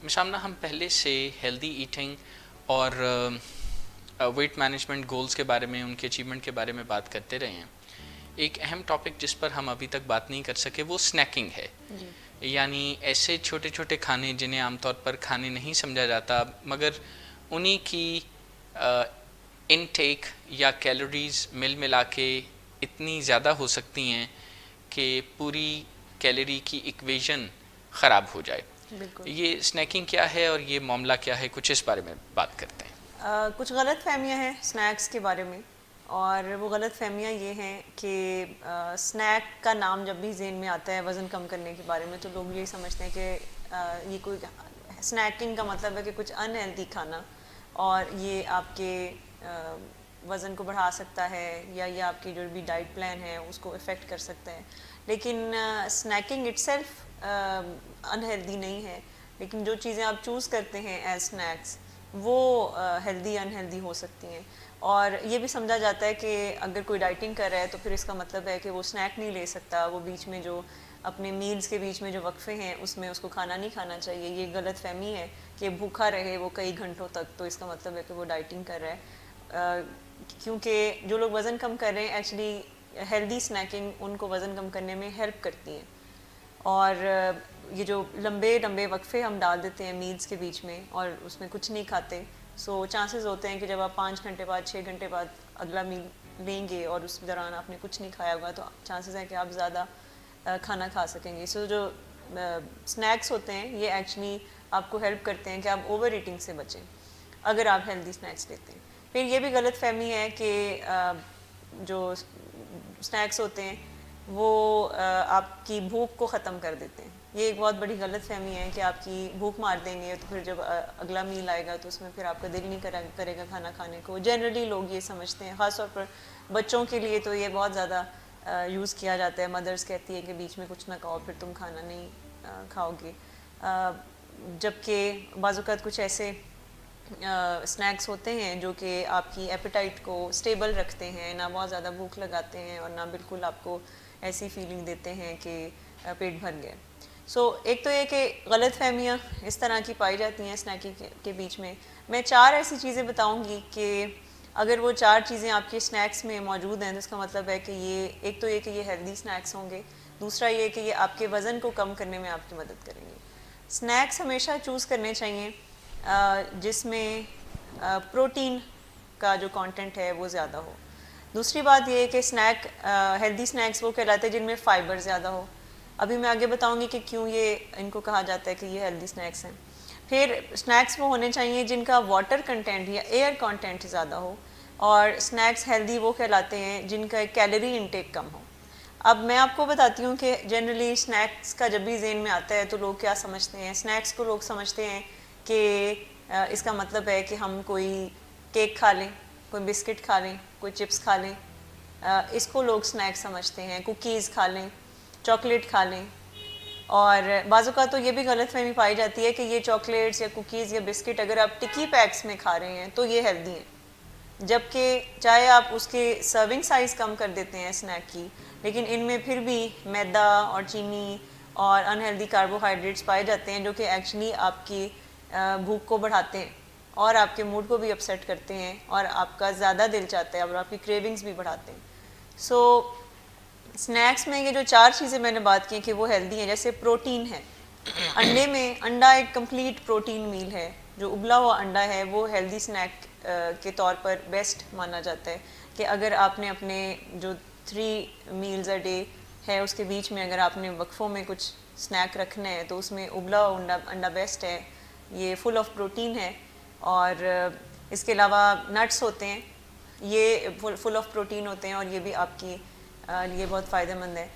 مشامنہ ہم پہلے سے ہیلدی ایٹنگ اور ویٹ مینجمنٹ گولز کے بارے میں، ان کے اچیومنٹ کے بارے میں بات کرتے رہے ہیں. ایک اہم ٹاپک جس پر ہم ابھی تک بات نہیں کر سکے وہ سنیکنگ ہے. یعنی ایسے چھوٹے چھوٹے کھانے جنہیں عام طور پر کھانے نہیں سمجھا جاتا، مگر انہی کی انٹیک یا کیلوریز مل ملا کے اتنی زیادہ ہو سکتی ہیں کہ پوری کیلوری کی ایکویژن خراب ہو جائے. یہ سنیکنگ کیا ہے اور یہ معاملہ کیا ہے، کچھ اس بارے میں بات کرتے ہیں. کچھ غلط فہمیاں ہیں سنیکس کے بارے میں، اور وہ غلط فہمیاں یہ ہیں کہ سنیک کا نام جب بھی ذہن میں آتا ہے وزن کم کرنے کے بارے میں تو لوگ یہ سمجھتے ہیں کہ یہ کوئی سنیکنگ کا مطلب ہے کہ کچھ ان ہیلدی کھانا، اور یہ آپ کے وزن کو بڑھا سکتا ہے یا یہ آپ کی جو بھی ڈائٹ پلان ہے اس کو افیکٹ کر سکتا ہے. لیکن سنیکنگ اٹ سیلف ان ہیلدی نہیں ہے، لیکن جو چیزیں آپ چوز کرتے ہیں ایز سنیکس وہ ہیلدی ان ہیلدی ہو سکتی ہیں. اور یہ بھی سمجھا جاتا ہے کہ اگر کوئی ڈائٹنگ کر رہا ہے تو پھر اس کا مطلب ہے کہ وہ سنیک نہیں لے سکتا، وہ بیچ میں جو اپنے میلز کے بیچ میں جو وقفے ہیں اس میں اس کو کھانا نہیں کھانا چاہیے. یہ غلط فہمی ہے کہ بھوکا رہے وہ کئی گھنٹوں تک تو اس کا مطلب ہے کہ وہ ڈائٹنگ کر رہا ہے. کیونکہ جو لوگ وزن کم کر رہے ہیں ایکچولی ہیلدی سنیکنگ ان کو وزن کم کرنے میں ہیلپ کرتی ہے. اور یہ جو لمبے لمبے وقفے ہم ڈال دیتے ہیں میلز کے بیچ میں اور اس میں کچھ نہیں کھاتے، سو چانسز ہوتے ہیں کہ جب آپ 5 گھنٹے بعد 6 گھنٹے بعد اگلا میل لیں گے اور اس دوران آپ نے کچھ نہیں کھایا ہوگا تو چانسز ہیں کہ آپ زیادہ کھانا کھا سکیں گے. سو جو سنیکس ہوتے ہیں یہ ایکچولی آپ کو ہیلپ کرتے ہیں کہ آپ اوور ایٹنگ سے بچیں اگر آپ ہیلدی سنیکس لیتے ہیں. پھر یہ بھی غلط فہمی ہے کہ جو سنیکس ہوتے ہیں وہ آپ کی بھوک کو ختم کر دیتے ہیں. یہ ایک بہت بڑی غلط فہمی ہے کہ آپ کی بھوک مار دیں گے تو پھر جب اگلا میل آئے گا تو اس میں پھر آپ کا دل نہیں کرے گا کھانا کھانے کو. جنرلی لوگ یہ سمجھتے ہیں، خاص طور پر بچوں کے لیے تو یہ بہت زیادہ یوز کیا جاتا ہے. مدرس کہتی ہے کہ بیچ میں کچھ نہ کھاؤ پھر تم کھانا نہیں کھاؤ گے. جبکہ بعض اوقات کچھ ایسے سنیکس ہوتے ہیں جو کہ آپ کی ایپیٹائٹ کو سٹیبل رکھتے ہیں، نہ بہت زیادہ بھوک لگاتے ہیں اور نہ بالکل آپ کو ایسی فیلنگ دیتے ہیں کہ پیٹ بھر گیا. سو ایک تو یہ کہ غلط فہمیاں اس طرح کی پائی جاتی ہیں سنیکنگ کے بیچ میں. میں 4 ایسی چیزیں بتاؤں گی کہ اگر وہ 4 چیزیں آپ کے سنیکس میں موجود ہیں تو اس کا مطلب ہے کہ یہ ایک تو یہ کہ یہ ہیلدی سنیکس ہوں گے، دوسرا یہ کہ یہ آپ کے وزن کو کم کرنے میں آپ کی مدد کریں گے. سنیکس ہمیشہ چوز کرنے چاہیے جس میں پروٹین کا جو کانٹینٹ ہے وہ زیادہ ہو. دوسری بات یہ ہے کہ سنیک ہیلدی سنیکس وہ کہلاتے ہیں جن میں فائبر زیادہ ہو. ابھی میں آگے بتاؤں گی کہ کیوں یہ ان کو کہا جاتا ہے کہ یہ ہیلدی سنیکس ہیں. پھر سنیکس وہ ہونے چاہیے جن کا واٹر کنٹینٹ یا ایئر کنٹینٹ زیادہ ہو، اور سنیکس ہیلدی وہ کہلاتے ہیں جن کا کیلوری انٹیک کم ہو. اب میں آپ کو بتاتی ہوں کہ جنرلی سنیکس کا جب بھی ذہن میں آتا ہے تو لوگ کیا سمجھتے ہیں. سنیکس کو لوگ سمجھتے ہیں کہ اس کا مطلب ہے کہ ہم کوئی کیک کھا لیں، کوئی بسکٹ کھا لیں، کوئی چپس کھا لیں، اس کو لوگ سنیک سمجھتے ہیں. کوکیز کھا لیں، چاکلیٹ کھا لیں. اور بعض اوقات تو یہ بھی غلط فہمی پائی جاتی ہے کہ یہ چاکلیٹس یا کوکیز یا بسکٹ اگر آپ ٹکی پیکس میں کھا رہے ہیں تو یہ ہیلدی ہیں، جبکہ چاہے آپ اس کے سرونگ سائز کم کر دیتے ہیں سنیک کی، لیکن ان میں پھر بھی میدا اور چینی اور انہیلدی کاربوہائیڈریٹس پائے جاتے ہیں جو کہ ایکچولی آپ کی بھوک کو بڑھاتے ہیں اور آپ کے موڈ کو بھی اپسیٹ کرتے ہیں اور آپ کا زیادہ دل چاہتا ہے اور آپ کی کریونگز بھی بڑھاتے ہیں. سو سنیکس میں یہ جو 4 چیزیں میں نے بات کی کہ وہ ہیلدی ہیں. جیسے پروٹین ہے، انڈے میں انڈا ایک کمپلیٹ پروٹین میل ہے. جو ابلا ہوا انڈا ہے وہ ہیلدی سنیک کے طور پر بیسٹ مانا جاتا ہے کہ اگر آپ نے اپنے جو 3 میلز اے ڈے ہے اس کے بیچ میں اگر آپ نے وقفوں میں کچھ سنیک رکھنا ہے تو اس میں ابلا ہوا انڈا بیسٹ ہے. یہ فل آف پروٹین ہے. اور اس کے علاوہ نٹس ہوتے ہیں، یہ فل آف پروٹین ہوتے ہیں اور یہ بھی آپ کی لیے بہت فائدہ مند ہے.